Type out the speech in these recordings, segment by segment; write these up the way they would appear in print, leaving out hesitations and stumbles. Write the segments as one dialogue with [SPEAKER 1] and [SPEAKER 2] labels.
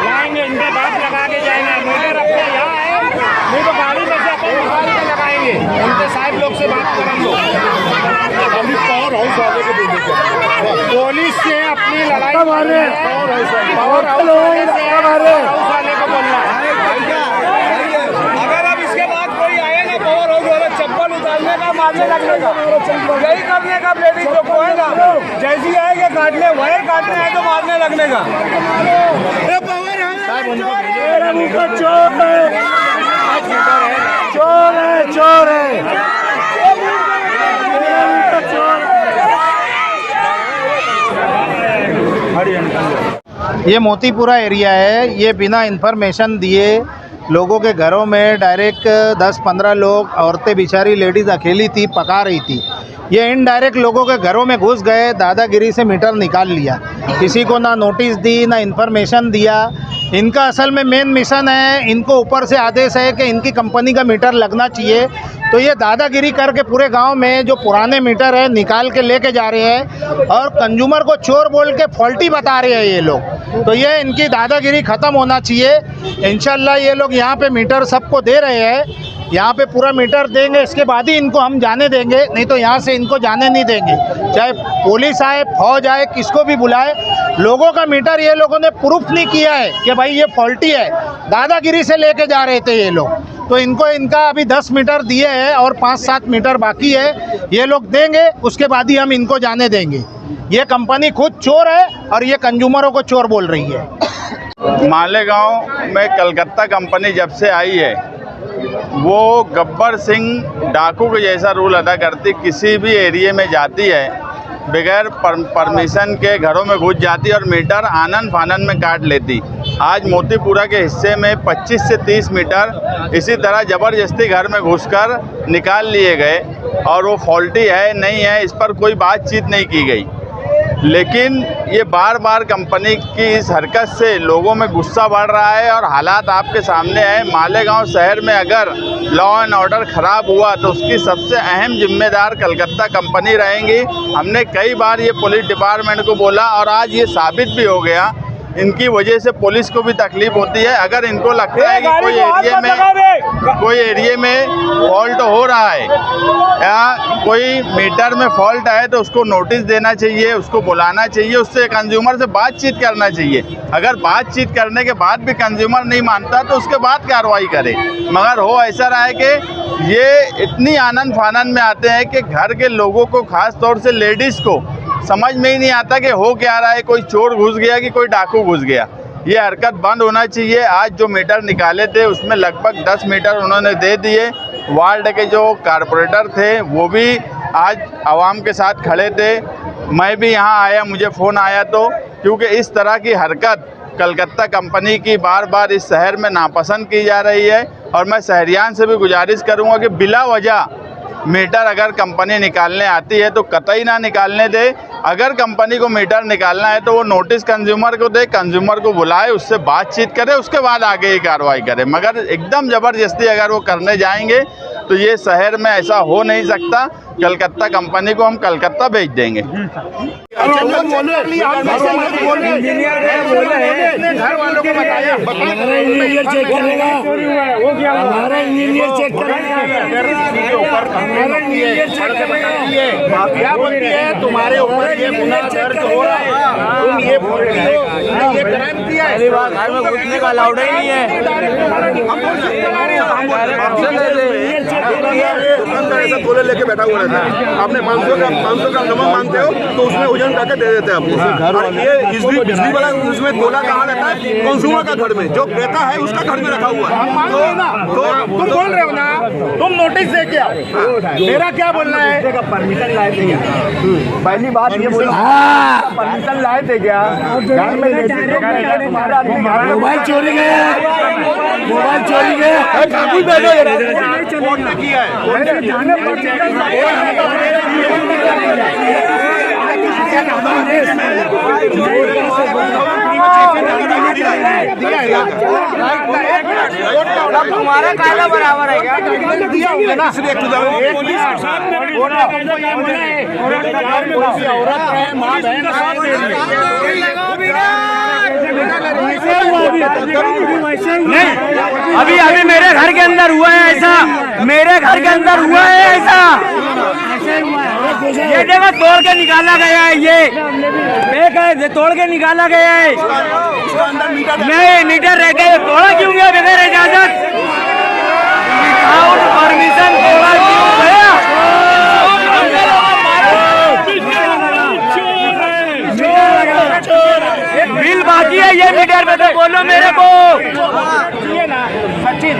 [SPEAKER 1] लाएंगे, इनके बात लगा के जाएंगे। मीटर अपने यहाँ है, नहीं तो गाड़ी में से अपन निकाल के लगाएंगे। उनके साहब लोग से बात करेंगे। अभी पावर हाउस वाले को पुलिस से अपनी लड़ाई पावर हाउस वाले को बोलना है। अगर अब इसके बाद कोई आए ना पावर हाउस वाला, चप्पल उतारने का, मारने लगने का, यही करने का लेडीज लोग को है ना। जैसी आएंगे काटने, वही काटने आए तो मारने लगने का। चोर है, चोर है।
[SPEAKER 2] ये मोतीपुरा एरिया है। ये बिना इन्फॉर्मेशन दिए लोगों के घरों में डायरेक्ट 10-15 लोग, औरतें बेचारी लेडीज़ अकेली थी, पका रही थी। ये इनडायरेक्ट लोगों के घरों में घुस गए, दादागिरी से मीटर निकाल लिया। किसी को ना नोटिस दी, ना इन्फॉर्मेशन दिया। इनका असल में मेन मिशन है, इनको ऊपर से आदेश है कि इनकी कंपनी का मीटर लगना चाहिए। तो ये दादागिरी करके पूरे गांव में जो पुराने मीटर है निकाल के लेके जा रहे हैं और कंज्यूमर को चोर बोल के फॉल्टी बता रहे हैं ये लोग। तो ये इनकी दादागिरी ख़त्म होना चाहिए। इंशाल्लाह ये लोग यहाँ पे मीटर सबको दे रहे हैं, यहाँ पे पूरा मीटर देंगे, इसके बाद ही इनको हम जाने देंगे, नहीं तो यहाँ से इनको जाने नहीं देंगे। चाहे पुलिस आए, फौज आए, किसको भी बुलाए। लोगों का मीटर ये लोगों ने प्रूफ नहीं किया है कि भाई ये फॉल्टी है, दादागिरी से लेके जा रहे थे ये लोग। तो इनको इनका अभी 10 मीटर दिए हैं और 5-7 मीटर बाकी है, ये लोग देंगे, उसके बाद ही हम इनको जाने देंगे। ये कंपनी खुद चोर है और ये कंज्यूमरों को चोर बोल रही है।
[SPEAKER 3] मालेगांव में कलकत्ता कंपनी जब से आई है, वो गब्बर सिंह डाकू के जैसा रोल अदा करती। किसी भी एरिया में जाती है, बगैर परमिशन के घरों में घुस जाती और मीटर आनन फानन में काट लेती। आज मोतीपुरा के हिस्से में 25 से 30 मीटर इसी तरह ज़बरदस्ती घर में घुसकर निकाल लिए गए और वो फॉल्टी है नहीं है, इस पर कोई बातचीत नहीं की गई। लेकिन ये बार बार कंपनी की इस हरकत से लोगों में गुस्सा बढ़ रहा है और हालात आपके सामने है। मालेगांव शहर में अगर लॉ एंड ऑर्डर ख़राब हुआ तो उसकी सबसे अहम जिम्मेदार कलकत्ता कंपनी रहेंगी। हमने कई बार ये पुलिस डिपार्टमेंट को बोला और आज ये साबित भी हो गया। इनकी वजह से पुलिस को भी तकलीफ होती है। अगर इनको लगता है कि कोई एरिया में फॉल्ट हो रहा है या कोई मीटर में फॉल्ट है तो उसको नोटिस देना चाहिए, उसको बुलाना चाहिए, उससे कंज्यूमर से बातचीत करना चाहिए। अगर बातचीत करने के बाद भी कंज्यूमर नहीं मानता तो उसके बाद कार्रवाई करे। मगर हो ऐसा रहा है कि ये इतनी आनन फानन में आते हैं कि घर के लोगों को, ख़ास तौर से लेडीज़ को समझ में ही नहीं आता कि हो क्या रहा है, कोई चोर घुस गया कि कोई डाकू घुस गया। ये हरकत बंद होना चाहिए। आज जो मीटर निकाले थे उसमें लगभग 10 मीटर उन्होंने दे दिए। वार्ड के जो कारपोरेटर थे वो भी आज आवाम के साथ खड़े थे। मैं भी यहाँ आया, मुझे फ़ोन आया तो, क्योंकि इस तरह की हरकत कलकत्ता कंपनी की बार बार इस शहर में नापसंद की जा रही है। और मैं शहरियान से भी गुजारिश करूँगा कि बिला वजह मीटर अगर कंपनी निकालने आती है तो कतई ना निकालने दे। अगर कंपनी को मीटर निकालना है तो वो नोटिस कंज्यूमर को दे, कंज्यूमर को बुलाए, उससे बातचीत करे, उसके बाद आगे ही कार्रवाई करे। मगर एकदम ज़बरदस्ती अगर वो करने जाएंगे तो ये शहर में ऐसा हो नहीं सकता। कलकत्ता कंपनी को हम कलकत्ता भेज देंगे।
[SPEAKER 1] तुम्हारे ऊपर ये गुनाह दर्ज हो रहा है, तुम ये बोल रहे हो ये क्राइम किया है। घर में घुसने का अलाउड ही नहीं है।
[SPEAKER 4] ऐसा तोले लेके बैठा हुआ रहता है। आपने 500 ग्राम नमक मांगते हो तो उसमें वजन करके दे देते हैं आपको। और ये बिजली वाला उसमें तोला कहाँ रहता है? कंज्यूमर का घर में, जो क्रेता है उसका घर में रखा हुआ है। तो
[SPEAKER 1] तुम बोल रहे हो ना, तुम नोटिस दे के आओ। मेरा क्या बोलना है?
[SPEAKER 5] परमिशन लाए थे क्या? पहली बात ये बोलो, परमिशन लाए थे क्या? घर में मोबाइल चोरी गया, मोबाइल चोरी गया,
[SPEAKER 4] किया है।
[SPEAKER 1] तुम्हारा काला बराबर है क्या? दिया होगा ना, औरत है, माँ बहन
[SPEAKER 5] नहीं, अभी अभी मेरे घर के अंदर हुआ है ऐसा, मेरे घर के अंदर हुआ है ऐसा। ये देखो तोड़ के निकाला गया है, ये तोड़ के निकाला गया है। नहीं, मीटर रह गया, तोड़ा क्यों गया बगैर इजाजत? विदाउट परमिशन तोड़ा क्यों गया? बिल बाकी है ये मीटर में, तो बोलो मेरे को।
[SPEAKER 1] सचिन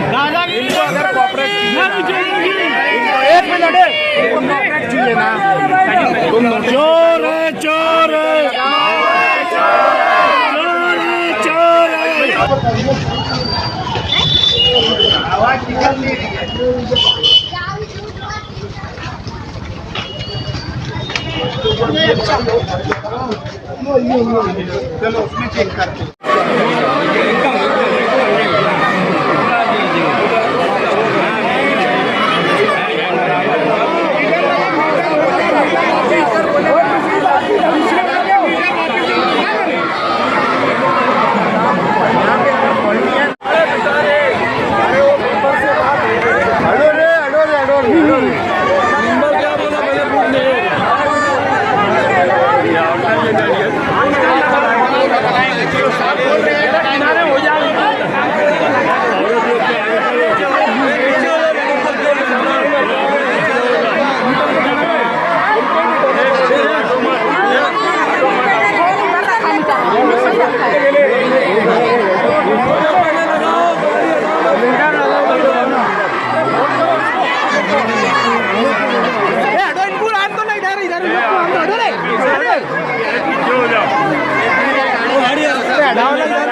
[SPEAKER 1] एक मिनट चाहिए ना, चोर है, चोर है, चोर है। आवाज निकल नहीं रही है। चलो उसमें चेक करते इधर